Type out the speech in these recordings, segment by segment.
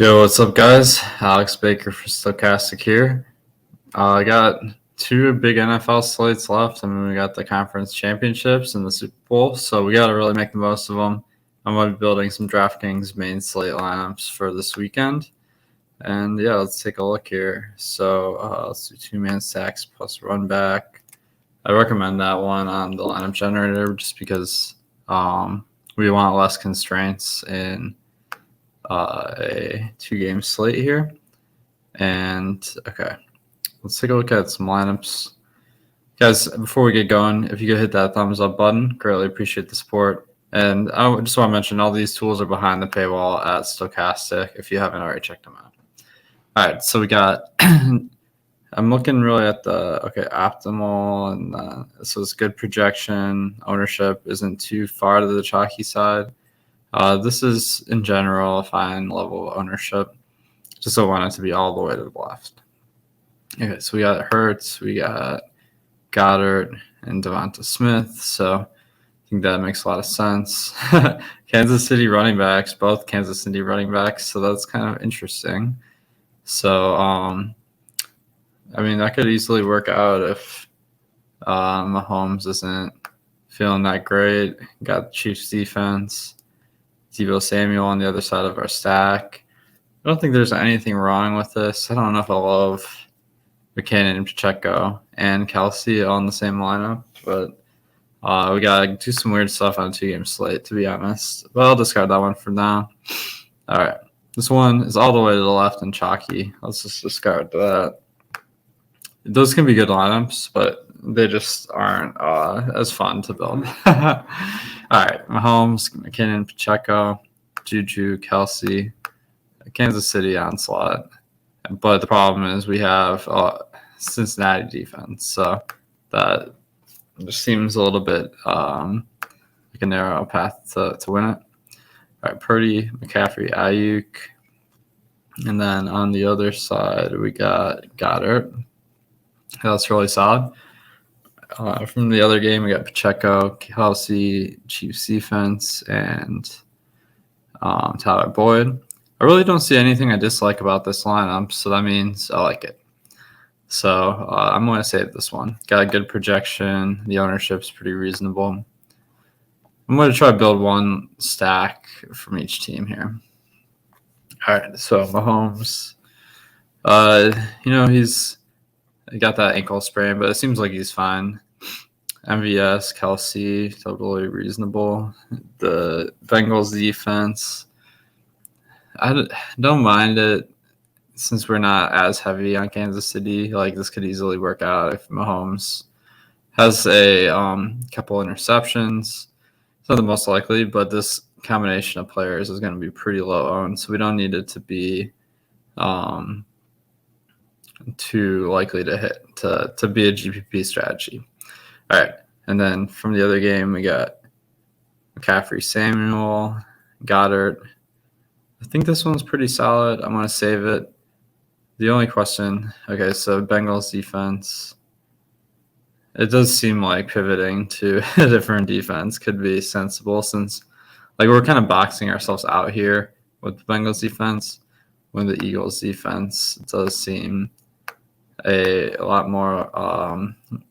Yo, what's up, guys? Alex Baker for Stokastic here. I got two big NFL slates left. We got the conference championships and the Super Bowl, so we got to really make the most of them. I'm going to be building some DraftKings main slate lineups for this weekend. And yeah, let's take a look here. So let's do two-man stacks plus run back. I recommend that one on the lineup generator just because we want less constraints in a two-game slate here. And okay, let's take a look at some lineups. Guys, before we get going, if you could hit that thumbs up button, greatly appreciate the support. And I just want to mention all these tools are behind the paywall at Stokastic if you haven't already checked them out. All right, so we got I'm looking really at the optimal, and so it's good projection. Ownership isn't too far to the chalky side. This is, in general, a fine level of ownership. Just don't want it to be all the way to the left. Okay, so we got Hurts, we got Goddard, and Devonta Smith. So I think that makes a lot of sense. Kansas City running backs, both Kansas City running backs. So that's kind of interesting. So, that could easily work out if Mahomes isn't feeling that great. Got the Chiefs defense. Deebo Samuel on the other side of our stack. I don't think there's anything wrong with this. I don't know if I love McKinnon and Pacheco and Kelsey on the same lineup, but we got to do some weird stuff on a two-game slate, to be honest. But I'll discard that one for now. All right. This one is all the way to the left and chalky. Let's just discard that. Those can be good lineups, but they just aren't as fun to build. All right, Mahomes, McKinnon, Pacheco, Juju, Kelsey, Kansas City onslaught. But the problem is we have Cincinnati defense, so that just seems a little bit like a narrow path to win it. All right, Purdy, McCaffrey, Ayuk. And then on the other side, we got Goddard. That's really solid. From the other game, we got Pacheco, Kelsey, Chiefs defense, and Tyler Boyd. I really don't see anything I dislike about this lineup, so that means I like it. So I'm going to save this one. Got a good projection. The ownership's pretty reasonable. I'm going to try to build one stack from each team here. All right, so Mahomes, he's got that ankle sprain, but it seems like he's fine. MVS, Kelsey, totally reasonable. The Bengals defense, I don't mind it since we're not as heavy on Kansas City. Like, this could easily work out if Mahomes has a couple interceptions. It's not the most likely, but this combination of players is going to be pretty low owned, so we don't need it to be too likely to hit to be a GPP strategy. All right, and then from the other game, we got McCaffrey, Samuel, Goddard. I think this one's pretty solid. I'm going to save it. The only question, so Bengals defense. It does seem like pivoting to a different defense could be sensible since we're kind of boxing ourselves out here with the Bengals defense when the Eagles defense does seem a lot more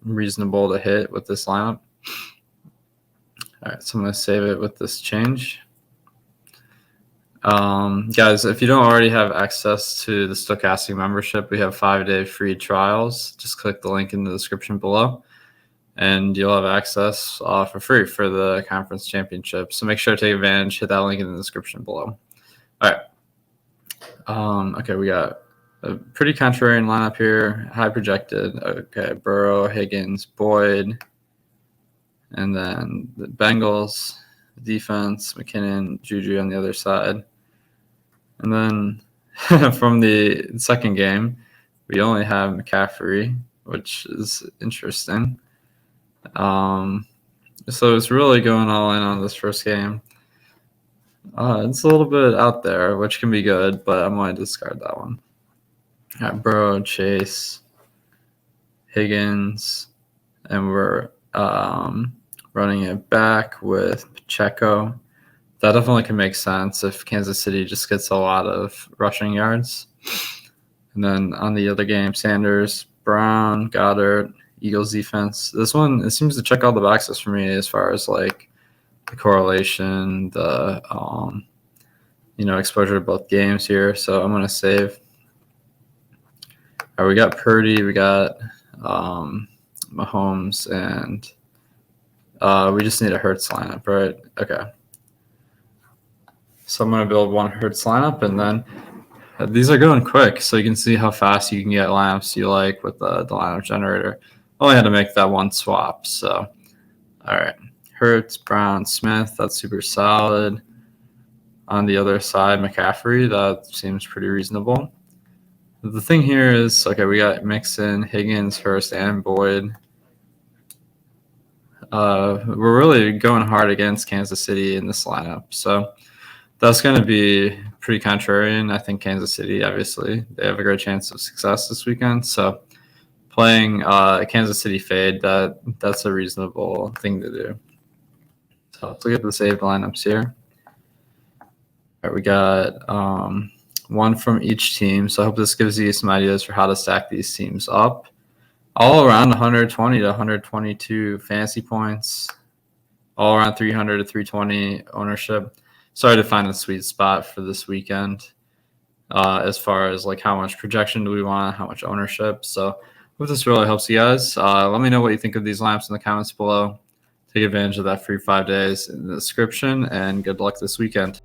reasonable to hit with this lineup. All right, so I'm going to save it with this change. Guys, if you don't already have access to the Stokastic membership, we have 5-day free trials. Just click the link in the description below, and you'll have access for free for the conference championship. So make sure to take advantage. Hit that link in the description below. All right. We got a pretty contrarian lineup here. High projected. Okay, Burrow, Higgins, Boyd, and then the Bengals defense, McKinnon, Juju on the other side. And then from the second game, we only have McCaffrey, which is interesting. So it's really going all in on this first game. It's a little bit out there, which can be good, but I'm going to discard that one. All right, Burrow, Chase, Higgins, and we're running it back with Pacheco, that definitely can make sense if Kansas City just gets a lot of rushing yards. And then on the other game, Sanders, Brown, Goddard, Eagles defense. This one, it seems to check all the boxes for me as far as like the correlation, the exposure to both games here. So I'm gonna save. All right, we got Purdy, we got Mahomes, and we just need a Hurts lineup, right? Okay. So I'm gonna build one Hurts lineup, and then these are going quick, so you can see how fast you can get lineups you like with the lineup generator. Only had to make that one swap. So, all right. Hurts, Brown, Smith, that's super solid. On the other side, McCaffrey, that seems pretty reasonable. The thing here is, okay, we got Mixon, Higgins, Hurst, and Boyd. We're really going hard against Kansas City in this lineup. So that's going to be pretty contrarian. I think Kansas City, obviously, they have a great chance of success this weekend. So playing Kansas City fade, that's a reasonable thing to do. So let's look at the saved lineups here. All right, we got one from each team. So I hope this gives you some ideas for how to stack these teams up. All around 120 to 122 fantasy points, all around 300 to 320 ownership. Sorry to find a sweet spot for this weekend as far as like how much projection do we want, how much ownership. So hope this really helps you guys. Let me know what you think of these lamps in the comments below. Take advantage of that free 5 days in the description, and good luck this weekend.